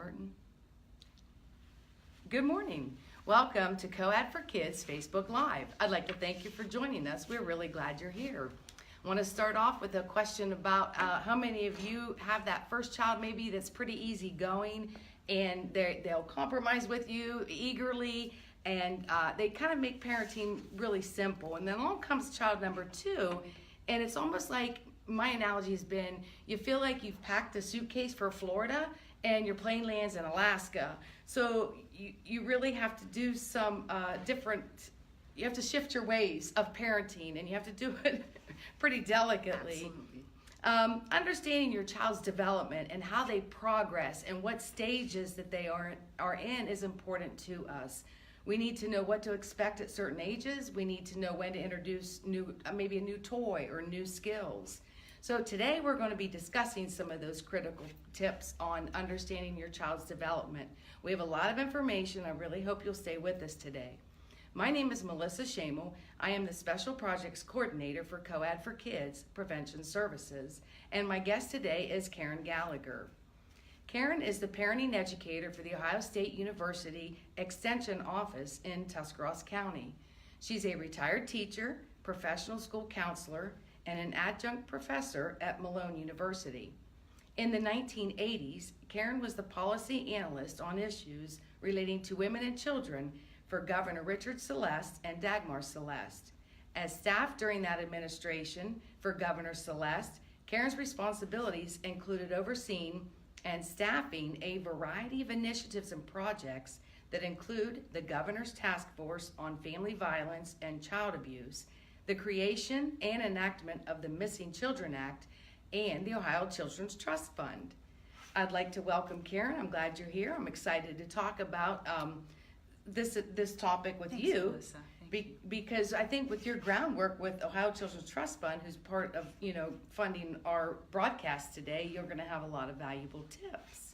starting? Good morning. Welcome to COAD for Kids Facebook Live. I'd like to thank you for joining us. We're really glad you're here. I want to start off with a question about how many of you have that first child maybe that's pretty easygoing and they'll compromise with you eagerly, and they kind of make parenting really simple. And then along comes child number 2, and it's almost like, my analogy has been, you feel like you've packed a suitcase for Florida and your plane lands in Alaska. So you really have to do some you have to shift your ways of parenting, and you have to do it pretty delicately. Absolutely. Understanding your child's development and how they progress and what stages that they are in is important to us. We need to know what to expect at certain ages. We need to know when to introduce maybe a new toy or new skills. So today we're going to be discussing some of those critical tips on understanding your child's development. We have a lot of information. I really hope you'll stay with us today. My name is Melissa Shamel. I am the Special Projects Coordinator for COAD for Kids Prevention Services, and my guest today is Karen Gallagher. Karen is the parenting educator for the Ohio State University Extension Office in Tuscarawas County. She's a retired teacher, professional school counselor, and an adjunct professor at Malone University. In the 1980s, Karen was the policy analyst on issues relating to women and children for Governor Richard Celeste and Dagmar Celeste. As staff during that administration for Governor Celeste, Karen's responsibilities included overseeing and staffing a variety of initiatives and projects that include the Governor's Task Force on Family Violence and Child Abuse, the creation and enactment of the Missing Children Act, and the Ohio Children's Trust Fund. I'd like to welcome Karen. I'm glad you're here. I'm excited to talk about this topic with Thanks, you, Melissa. Thank you. Because I think with your groundwork with Ohio Children's Trust Fund, who's part of funding our broadcast today, you're going to have a lot of valuable tips.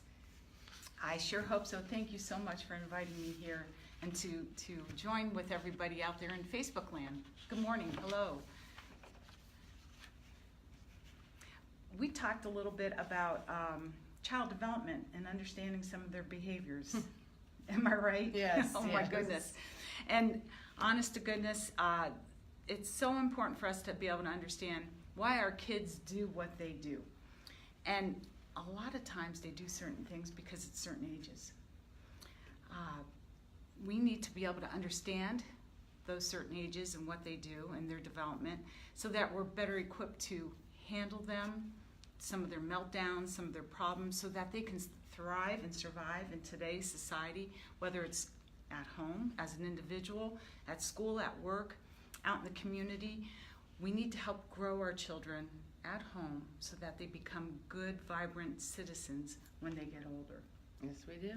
I sure hope so. Thank you so much for inviting me here and to join with everybody out there in Facebook land. Good morning. Hello. We talked a little bit about child development and understanding some of their behaviors. Am I right? Yes. Oh my yes. goodness. And honest to goodness, it's so important for us to be able to understand why our kids do what they do. And a lot of times they do certain things because at certain ages. We need to be able to understand those certain ages and what they do and their development so that we're better equipped to handle them, some of their meltdowns, some of their problems, so that they can thrive and survive in today's society, whether it's at home, as an individual, at school, at work, out in the community. We need to help grow our children at home so that they become good, vibrant citizens when they get older. Yes, we do.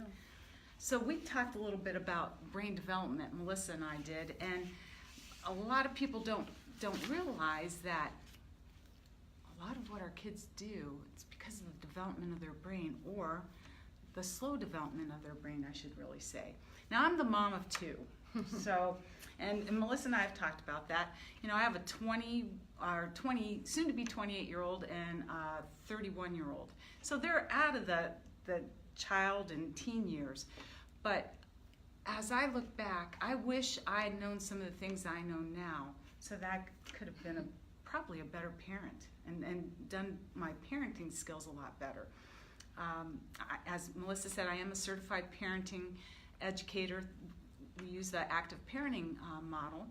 So we talked a little bit about brain development, Melissa and I did, and a lot of people don't realize that a lot of what our kids do, it's because of the development of their brain, or the slow development of their brain, I should really say. Now, I'm the mom of 2, so, and Melissa and I have talked about that. I have a 20, soon to be 28-year-old and a 31-year-old. So they're out of the child and teen years. But as I look back, I wish I had known some of the things I know now, so that I could have been probably a better parent and done my parenting skills a lot better. As Melissa said, I am a certified parenting educator. We use the active parenting model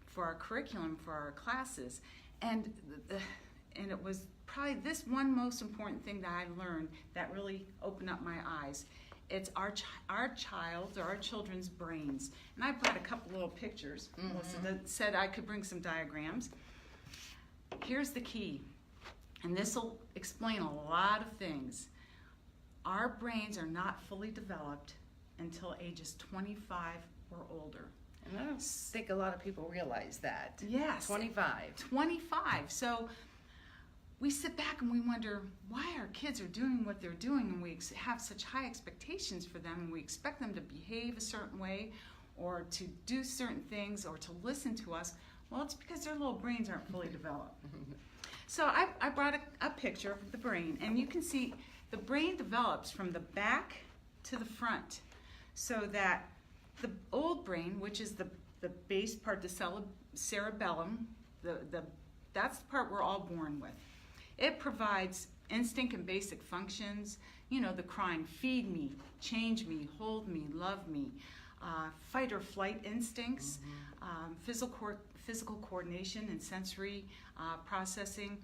for our curriculum, for our classes. And it was probably this one most important thing that I learned that really opened up my eyes. It's our child, or our children's brains. And I brought a couple little pictures, Melissa, that said I could bring some diagrams. Here's the key, and this will explain a lot of things. Our brains are not fully developed until ages 25 or older. And I don't think a lot of people realize that. Yes. 25. 25. So we sit back and we wonder why our kids are doing what they're doing, and we have such high expectations for them, and we expect them to behave a certain way or to do certain things or to listen to us. Well, it's because their little brains aren't fully developed. So I brought a picture of the brain, and you can see the brain develops from the back to the front so that the old brain, which is the base part, the cerebellum, that's the part we're all born with. It provides instinct and basic functions, the crying, feed me, change me, hold me, love me, fight or flight instincts, physical coordination and sensory processing.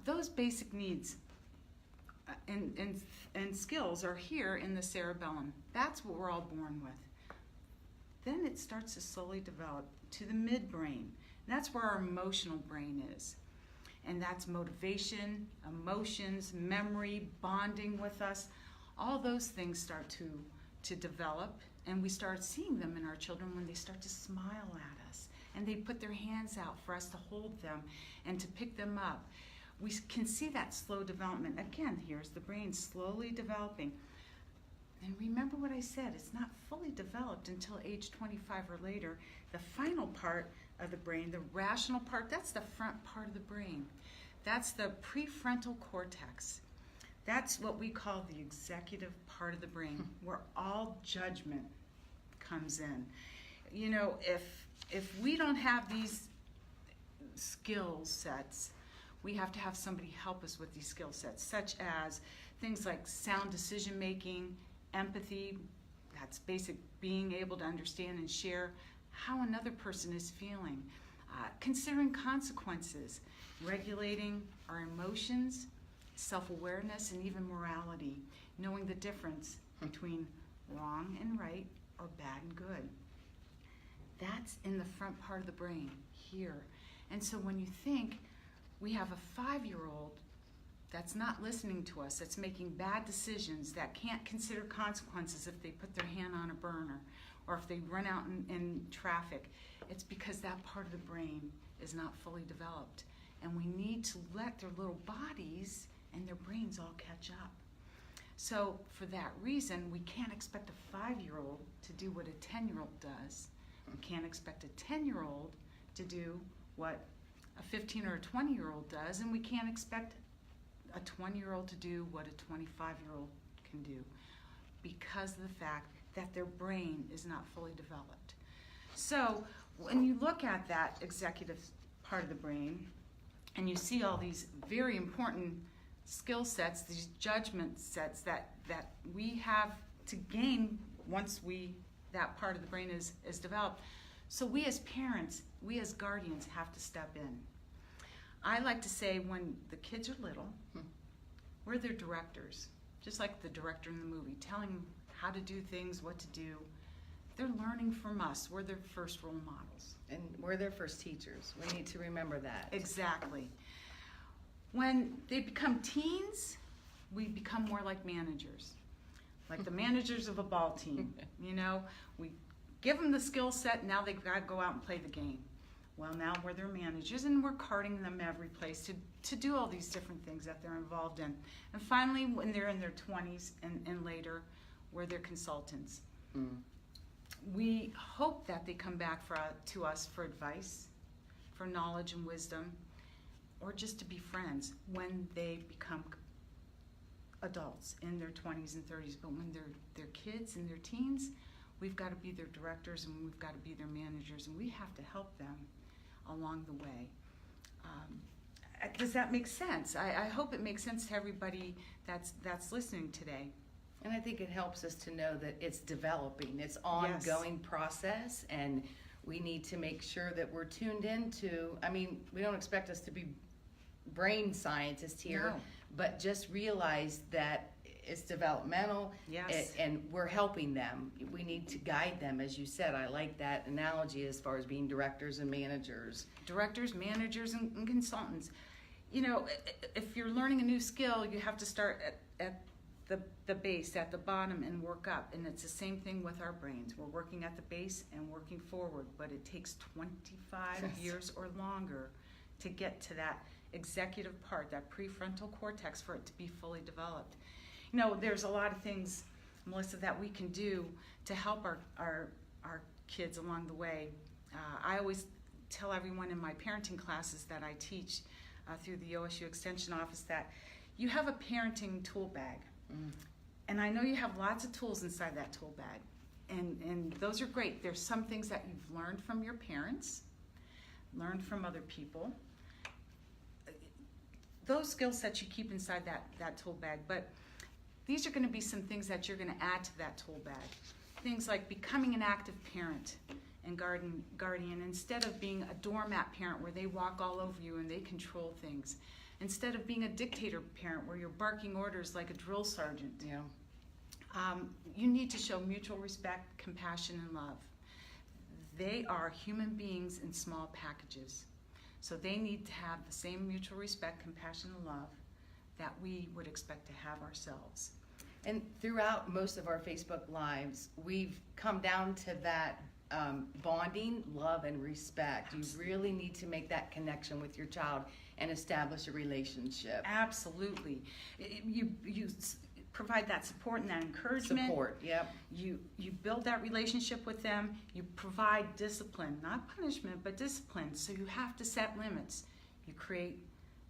Those basic needs and skills are here in the cerebellum. That's what we're all born with. Then it starts to slowly develop to the midbrain. That's where our emotional brain is. And that's motivation, emotions, memory, bonding with us. All those things start to develop, and we start seeing them in our children when they start to smile at us and they put their hands out for us to hold them and to pick them up. We can see that slow development. Again, here's the brain slowly developing. And remember what I said, it's not fully developed until age 25 or later. The final part of the brain, the rational part, that's the front part of the brain. That's the prefrontal cortex. That's what we call the executive part of the brain, where all judgment comes in. If we don't have these skill sets, we have to have somebody help us with these skill sets, such as things like sound decision making, empathy, that's basic being able to understand and share how another person is feeling, considering consequences, regulating our emotions, self-awareness, and even morality, knowing the difference between wrong and right or bad and good. That's in the front part of the brain here. And so when you think we have a 5-year-old that's not listening to us, that's making bad decisions, that can't consider consequences if they put their hand on a burner or if they run out in traffic, it's because that part of the brain is not fully developed. And we need to let their little bodies and their brains all catch up. So for that reason, we can't expect a 5-year-old to do what a 10-year-old does. We can't expect a 10-year-old to do what a 15 or a 20-year-old does, and we can't expect a 20-year-old to do what a 25-year-old can do because of the fact that their brain is not fully developed. So when you look at that executive part of the brain and you see all these very important skill sets, these judgment sets that we have to gain once that part of the brain is developed. So we as parents, we as guardians have to step in. I like to say when the kids are little, we're their directors, just like the director in the movie, telling them how to do things, what to do. They're learning from us. We're their first role models. And we're their first teachers. We need to remember that. Exactly. When they become teens, we become more like managers, like the managers of a ball team. We give them the skill set, now they've got to go out and play the game. Well, now we're their managers, and we're carting them every place to do all these different things that they're involved in. And finally, when they're in their 20s and later, we're their consultants. We hope that they come back to us for advice, for knowledge and wisdom, or just to be friends when they become adults in their 20s and 30s. But when they're kids and they're teens, we've got to be their directors and we've got to be their managers, and we have to help them along the way. Does that make sense? I hope it makes sense to everybody that's listening today. And I think it helps us to know that it's developing. It's ongoing process, and we need to make sure that we're tuned into, we don't expect us to be brain scientists here, No. but just realize that it's developmental. Yes. And we're helping them. We need to guide them, as you said. I like that analogy as far as being directors and managers. Directors, managers, and consultants. If you're learning a new skill, you have to start at the base, at the bottom, and work up. And it's the same thing with our brains. We're working at the base and working forward, but it takes 25 years or longer to get to that executive part, that prefrontal cortex, for it to be fully developed. There's a lot of things, Melissa, that we can do to help our kids along the way. I always tell everyone in my parenting classes that I teach through the OSU Extension Office that you have a parenting tool bag. And I know you have lots of tools inside that tool bag. And those are great. There's some things that you've learned from your parents, learned from other people. Those skill sets you keep inside that tool bag. But these are going to be some things that you're going to add to that tool bag. Things like becoming an active parent and guardian instead of being a doormat parent where they walk all over you and they control things. Instead of being a dictator parent where you're barking orders like a drill sergeant. Yeah. You need to show mutual respect, compassion, and love. They are human beings in small packages. So they need to have the same mutual respect, compassion, and love that we would expect to have ourselves. And throughout most of our Facebook Lives, we've come down to that bonding, love, and respect. Absolutely. You really need to make that connection with your child and establish a relationship. Absolutely. You provide that support and that encouragement. Support, yep. You build that relationship with them. You provide discipline, not punishment, but discipline. So you have to set limits. You create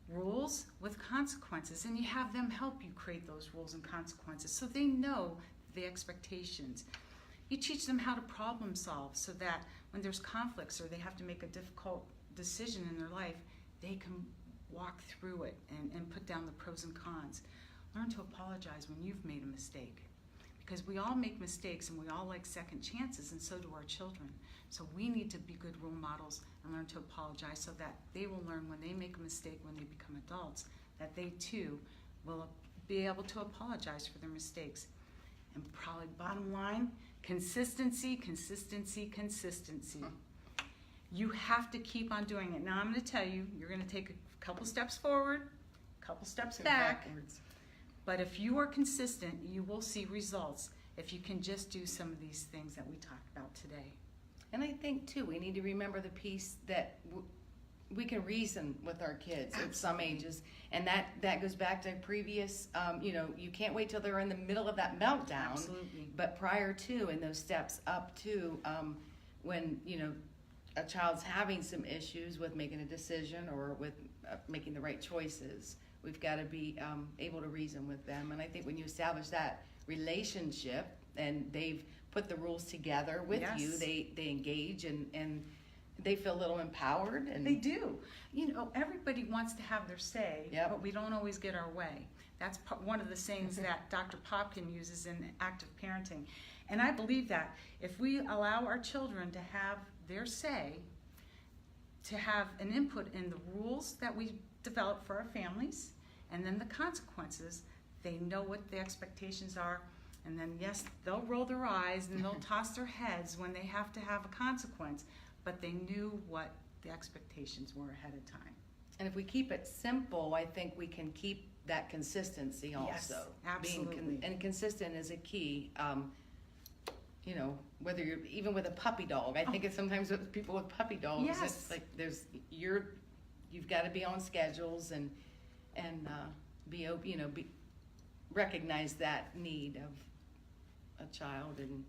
rules with consequences, and you have them help you create those rules and consequences so they know the expectations. You teach them how to problem solve so that when there's conflicts or they have to make a difficult decision in their life, they can walk through it and put down the pros and cons. Learn to apologize when you've made a mistake, because we all make mistakes and we all like second chances, and so do our children. So we need to be good role models and learn to apologize so that they will learn when they make a mistake when they become adults, that they too will be able to apologize for their mistakes. And probably bottom line, consistency, consistency, consistency. You have to keep on doing it. Now I'm going to tell you, you're going to take a couple steps forward, a couple steps back. Backwards. But if you are consistent, you will see results if you can just do some of these things that we talked about today. And I think, too, we need to remember the piece that we can reason with our kids at some ages. And that goes back to previous, you can't wait till they're in the middle of that meltdown. Absolutely. But prior to, and those steps up to when, a child's having some issues with making a decision or with making the right choices, we've got to be able to reason with them. And I think when you establish that relationship and they've put the rules together with Yes. you, they engage and they feel a little empowered. And They do. Everybody wants to have their say, Yep. but we don't always get our way. That's one of the sayings that Dr. Popkin uses in active parenting. And I believe that if we allow our children to have their say, to have an input in the rules that we develop for our families, and then the consequences, they know what the expectations are. And then, yes, they'll roll their eyes and they'll toss their heads when they have to have a consequence, but they knew what the expectations were ahead of time. And if we keep it simple, I think we can keep that consistency also. Yes, absolutely. And consistent is a key. Whether you're even with a puppy dog. I think it's sometimes with people with puppy dogs. Yes. It's like you've got to be on schedules and recognize that need of a child and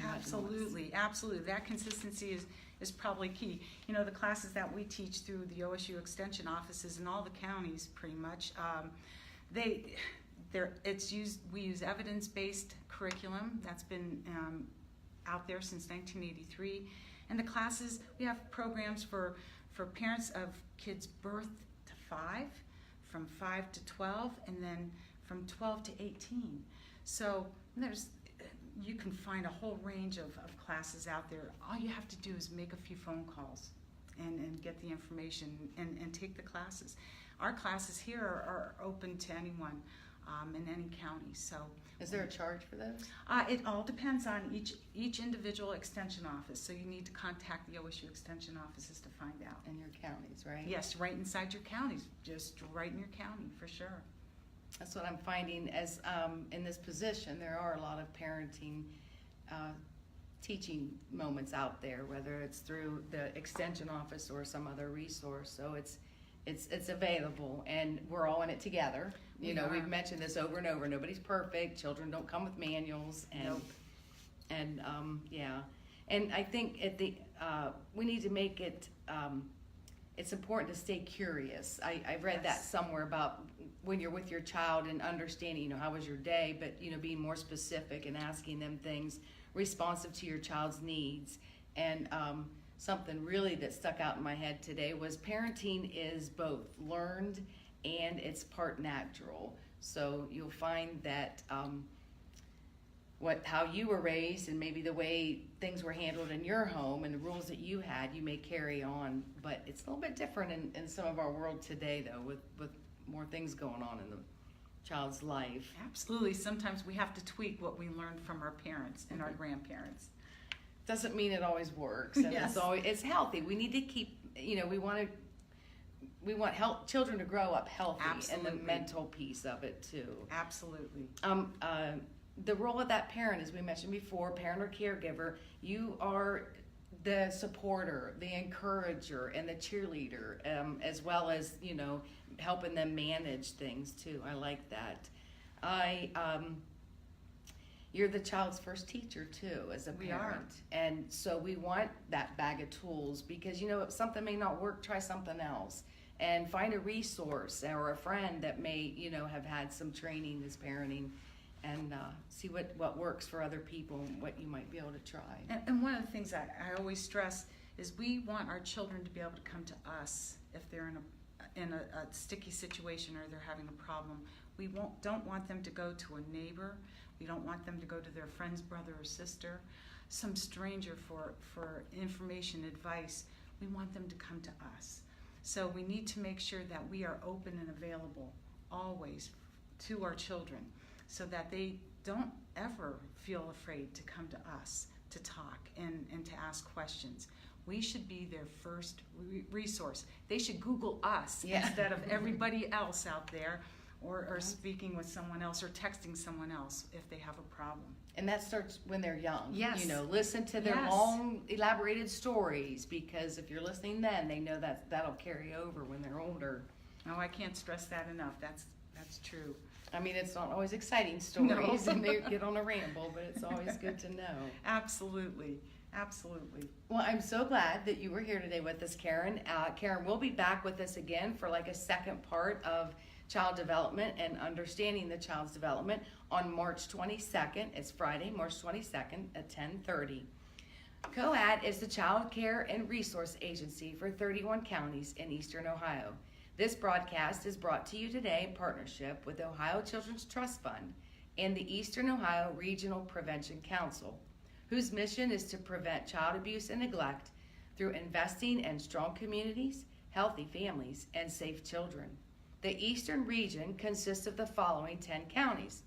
Absolutely. That consistency is probably key. The classes that we teach through the OSU Extension offices in all the counties, pretty much, we use evidence-based curriculum that's been out there since 1983. And the classes, we have programs for parents of kids birth to 5, from 5 to 12, and then from 12 to 18. So you can find a whole range of classes out there. All you have to do is make a few phone calls and get the information and take the classes. Our classes here are open to anyone in any county. So, is there a charge for those? It all depends on each individual extension office. So you need to contact the OSU extension offices to find out. In your counties, right? Yes, right inside your counties, just right in your county for sure. That's what I'm finding as in this position. There are a lot of parenting teaching moments out there, whether it's through the extension office or some other resource. So it's available, and we're all in it together. We are. We've mentioned this over and over. Nobody's perfect. Children don't come with manuals, and Nope. And I think we need to make it it's important to stay curious. I read that Yes. somewhere about when you're with your child and understanding, how was your day, but, being more specific and asking them things responsive to your child's needs. And something really that stuck out in my head today was parenting is both learned and it's part natural. So you'll find that how you were raised and maybe the way things were handled in your home and the rules that you had, you may carry on, but it's a little bit different in some of our world today, though, with more things going on in the child's life. Absolutely. Sometimes we have to tweak what we learned from our parents and our grandparents. Doesn't mean it always works, and Yes. it's healthy. We need to keep, we want children to grow up healthy, and Absolutely. the mental piece of it too. Absolutely. The role of that parent, as we mentioned before, parent or caregiver, you are the supporter, the encourager, and the cheerleader, as well as, helping them manage things too. I like that. You're the child's first teacher too, as a We are. parent. And so we want that bag of tools because, if something may not work, try something else. And find a resource or a friend that may, have had some training as parenting, and see what works for other people and what you might be able to try. And one of the things I always stress is we want our children to be able to come to us if they're in a sticky situation or they're having a problem. We don't want them to go to a neighbor. We don't want them to go to their friend's brother or sister, some stranger for information, advice. We want them to come to us. So we need to make sure that we are open and available always to our children so that they don't ever feel afraid to come to us to talk and to ask questions. We should be their first resource. They should Google us Yeah. instead of everybody else out there, or speaking with someone else or texting someone else if they have a problem. And that starts when they're young. Yes. Listen to their Yes. long, elaborated stories, because if you're listening then, they know that'll carry over when they're older. Oh, I can't stress that enough. That's true. I mean, it's not always exciting stories, No. and they get on a ramble, but it's always good to know. Absolutely. Absolutely. Well, I'm so glad that you were here today with us, Karen. Karen will be back with us again for like a second part of child development and understanding the child's development on March 22nd. It's Friday, March 22nd at 10:30. COAD is the child care and resource agency for 31 counties in Eastern Ohio. This broadcast is brought to you today in partnership with the Ohio Children's Trust Fund and the Eastern Ohio Regional Prevention Council, whose mission is to prevent child abuse and neglect through investing in strong communities, healthy families, and safe children. The Eastern region consists of the following 10 counties: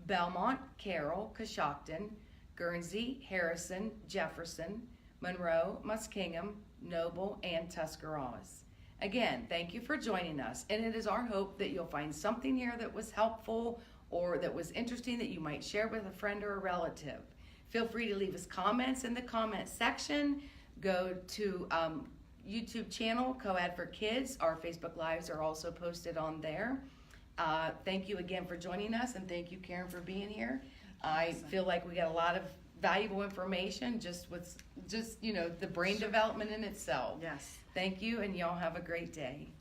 Belmont, Carroll, Coshocton, Guernsey, Harrison, Jefferson, Monroe, Muskingum, Noble, and Tuscarawas. Again, thank you for joining us, and it is our hope that you'll find something here that was helpful or that was interesting that you might share with a friend or a relative. Feel free to leave us comments in the comment section. Go to YouTube channel, COAD for Kids. Our Facebook Lives are also posted on there. Thank you again for joining us, and thank you, Karen, for being here. I feel like we got a lot of valuable information just the brain development in itself. Yes. Thank you, and y'all have a great day.